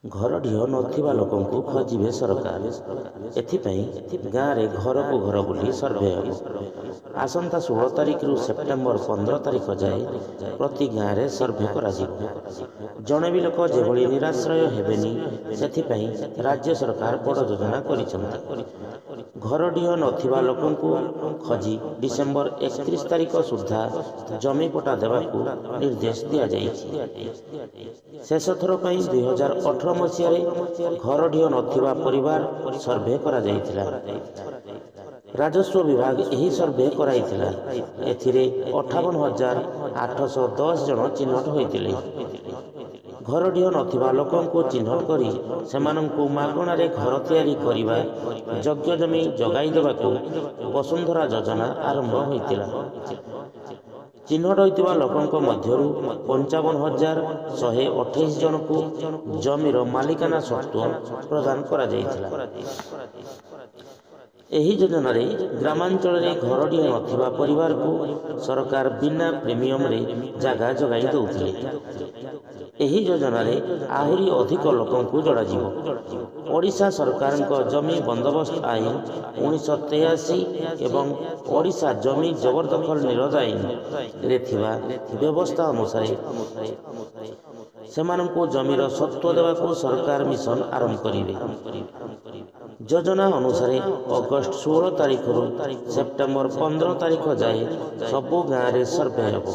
ଘରଢିଅ ନଥିବା ଲୋକଙ୍କୁ ଖୋଜିବେ ସରକାର। ଏଥିପାଇଁ ଗାଁରେ ଘରକୁ ଘର ବୁଲି ସର୍ଭେ ହେବ। ଆସନ୍ତା 16 ତାରିଖରୁ ସେପ୍ଟେମ୍ବର 15 ତାରିଖ ଯାଏ ପ୍ରତି ଗାଁରେ ସର୍ଭେ କରାଯିବ। ଜଣେ ବି ଲୋକ ଯେଭଳି ନିରାଶ୍ରୟ ହେବେନି, ସେଥିପାଇଁ ରାଜ୍ୟ ସରକାର ବଡ଼ ଯୋଜନା କରିଛନ୍ତି। ଘରଢିଅ ନଥିବା ଲୋକଙ୍କୁ ଖୋଜି ଡିସେମ୍ବର 31 ତାରିଖ ସୁଦ୍ଧା ଜମି ପଟ୍ଟା ଦେବାକୁ ନିର୍ଦ୍ଦେଶ ଦିଆଯାଇଛି। ଶେଷ ଥର ପାଇଁ 2018 ମସିହାରେ ଘରଢିଅ ନଥିବା ପରିବାର ସର୍ଭେ କରାଯାଇଥିଲା। ରାଜସ୍ୱ ବିଭାଗ ଏହି ସର୍ଭେ କରାଇଥିଲା। ଏଥିରେ 58,810 ଜଣ ଚିହ୍ନଟ ହୋଇଥିଲେ। ଘରଢିଅ ନଥିବା ଲୋକଙ୍କୁ ଚିହ୍ନଟ କରି ସେମାନଙ୍କୁ ମାଗଣାରେ ଘର ତିଆରି କରିବା, ଯୋଗ୍ୟ ଜମି ଯୋଗାଇ ଦେବାକୁ ବସୁନ୍ଧରା ଯୋଜନା ଆରମ୍ଭ ହୋଇଥିଲା। ଚିହ୍ନଟ ହୋଇଥିବା ଲୋକଙ୍କ ମଧ୍ୟରୁ 55,128 ଜଣଙ୍କୁ ଜମିର ମାଲିକାନା ସତ୍ତ୍ୱ ପ୍ରଦାନ କରାଯାଇଥିଲା। ଏହି ଯୋଜନାରେ ଗ୍ରାମାଞ୍ଚଳରେ ଘରଢିଅ ନଥିବା ପରିବାରକୁ ସରକାର ବିନା ପ୍ରିମିୟମରେ ଜାଗା ଯୋଗାଇ ଦେଉଥିଲେ। ଏହି ଯୋଜନାରେ ଆହୁରି ଅଧିକ ଲୋକଙ୍କୁ ଯୋଡ଼ାଯିବ। ଓଡ଼ିଶା ସରକାରଙ୍କ ଜମି ବନ୍ଦୋବସ୍ତ ଆଇନ 1983 ଏବଂ ଓଡ଼ିଶା ଜମି ଜବରଦଖଲ ନିରୋଧ ଆଇନରେ ଥିବା ବ୍ୟବସ୍ଥା ଅନୁସାରେ ସେମାନଙ୍କୁ ଜମିର ସତ୍ତ୍ୱ ଦେବାକୁ ସରକାର ମିଶନ ଆରମ୍ଭ କରିବେ। ଯୋଜନା ଅନୁସାରେ ଅଗଷ୍ଟ 16 ତାରିଖରୁ ସେପ୍ଟେମ୍ବର 15 ତାରିଖ ଯାଏ ସବୁ ଗାଁରେ ସର୍ଭେ ହେବ।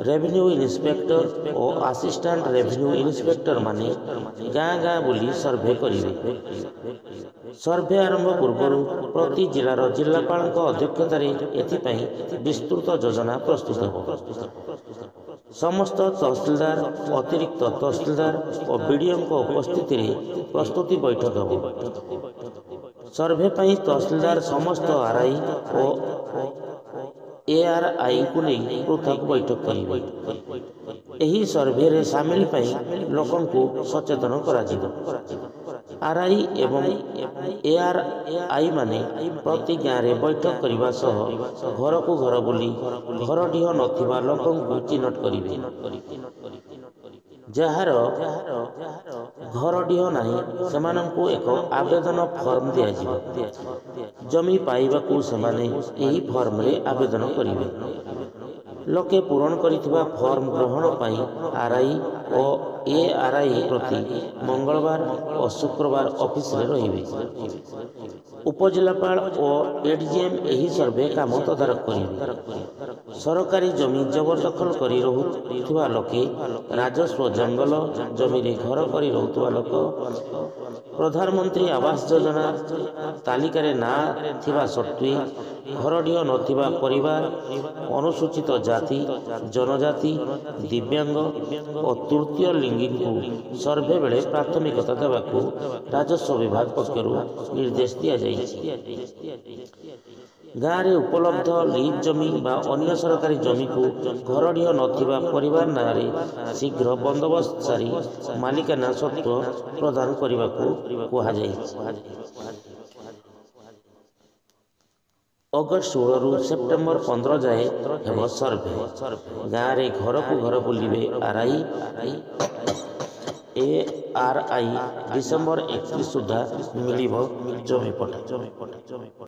ରେଭିନ୍ୟୁ ଇନ୍ସପେକ୍ଟର ଓ ଆସିଷ୍ଟାଣ୍ଟ ରେଭିନ୍ୟୁ ଇନ୍ସପେକ୍ଟର ମାନେ ଗାଁ ଗାଁ ବୁଲି ସର୍ଭେ କରିବେ। ସର୍ଭେ ଆରମ୍ଭ ପୂର୍ବରୁ ପ୍ରତି ଜିଲ୍ଲାର ଜିଲ୍ଲାପାଳଙ୍କ ଅଧ୍ୟକ୍ଷତାରେ ଏଥିପାଇଁ ବିସ୍ତୃତ ଯୋଜନା ପ୍ରସ୍ତୁତ ହେବ। ସମସ୍ତ ତହସିଲଦାର, ଅତିରିକ୍ତ ତହସିଲଦାର ଓ ବିଡିଓଙ୍କ ଉପସ୍ଥିତିରେ ପ୍ରସ୍ତୁତି ବୈଠକ ହେବ। ସର୍ଭେ ପାଇଁ ତହସିଲଦାର ସମସ୍ତ ଆର୍ଆଇ ଓ ଏଆର୍ଆଇଙ୍କୁ ନେଇ ପୃଥକ ବୈଠକ କରିବେ। ଏହି ସର୍ଭେରେ ସାମିଲ ପାଇଁ ଲୋକଙ୍କୁ ସଚେତନ କରାଯିବ। ଆର୍ଆଇ ଏବଂ ଏଆର୍ଆଇ ମାନେ ପ୍ରତି ଗାଁରେ ବୈଠକ କରିବା ସହ ଘରକୁ ଘର ବୁଲି ଘରଢିଅ ନଥିବା ଲୋକଙ୍କୁ ଚିହ୍ନଟ କରିବେ। ଯାହାର ଘରଢିଅ ନାହିଁ, ସେମାନଙ୍କୁ ଏକ ଆବେଦନ ଫର୍ମ ଦିଆଯିବ। ଜମି ପାଇବାକୁ ସେମାନେ ଏହି ଫର୍ମରେ ଆବେଦନ କରିବେ। ଲୋକେ ପୂରଣ କରିଥିବା ଫର୍ମ ଗ୍ରହଣ ପାଇଁ ଆର୍ଆଇ ଓ ଏଆର୍ଆଇ ପ୍ରତି ମଙ୍ଗଳବାର ଓ ଶୁକ୍ରବାର ଅଫିସରେ ରହିବେ। ଉପଜିଲ୍ଲାପାଳ ଓ ଏଡିଜିଏମ୍ ଏହି ସର୍ଭେ କାମ ତଦାରଖ କରିବେ। ସରକାରୀ ଜମି ଜବରଦଖଲ କରି ରହୁଥିବା ଲୋକେ, ରାଜସ୍ୱ ଜଙ୍ଗଲ ଜମିରେ ଘର କରି ରହୁଥିବା ଲୋକ, ପ୍ରଧାନମନ୍ତ୍ରୀ ଆବାସ ଯୋଜନା ତାଲିକାରେ ନାଁ ଥିବା ସତ୍ତ୍ୱେ ଘରଢିଅ ନଥିବା ପରିବାର, ଅନୁସୂଚିତ ଜାତି, ଜନଜାତି, ଦିବ୍ୟାଙ୍ଗ ଓ ତୃତୀୟ ଲିଙ୍ଗୀଙ୍କୁ ସର୍ଭେ ବେଳେ ପ୍ରାଥମିକତା ଦେବାକୁ ରାଜସ୍ୱ ବିଭାଗ ପକ୍ଷରୁ ନିର୍ଦ୍ଦେଶ ଦିଆଯାଇଛି। ଗାଁରେ ଉପଲବ୍ଧ ଲିଜ୍ ଜମି ବା ଅନ୍ୟ ସରକାରୀ ଜମିକୁ ଘରଢିଅ ନଥିବା ପରିବାର ନାଁରେ ଶୀଘ୍ର ବନ୍ଦୋବସ୍ତ ସାରି ମାଲିକାନା ସତ୍ତ୍ୱ ପ୍ରଦାନ କରିବାକୁ କୁହାଯାଇଛି। ଅଗଷ୍ଟ 16ରୁ ସେପ୍ଟେମ୍ବର 15 ଯାଏ ହେବ ସର୍ଭେ। ଗାଁରେ ଘରକୁ ଘର ବୁଲିବେ ଆର୍ଆଇ, ଏଆର୍ଆଇ। ଡିସେମ୍ବର 31 ସୁଦ୍ଧା ମିଳିବ ଜମି ପଟ୍ଟା।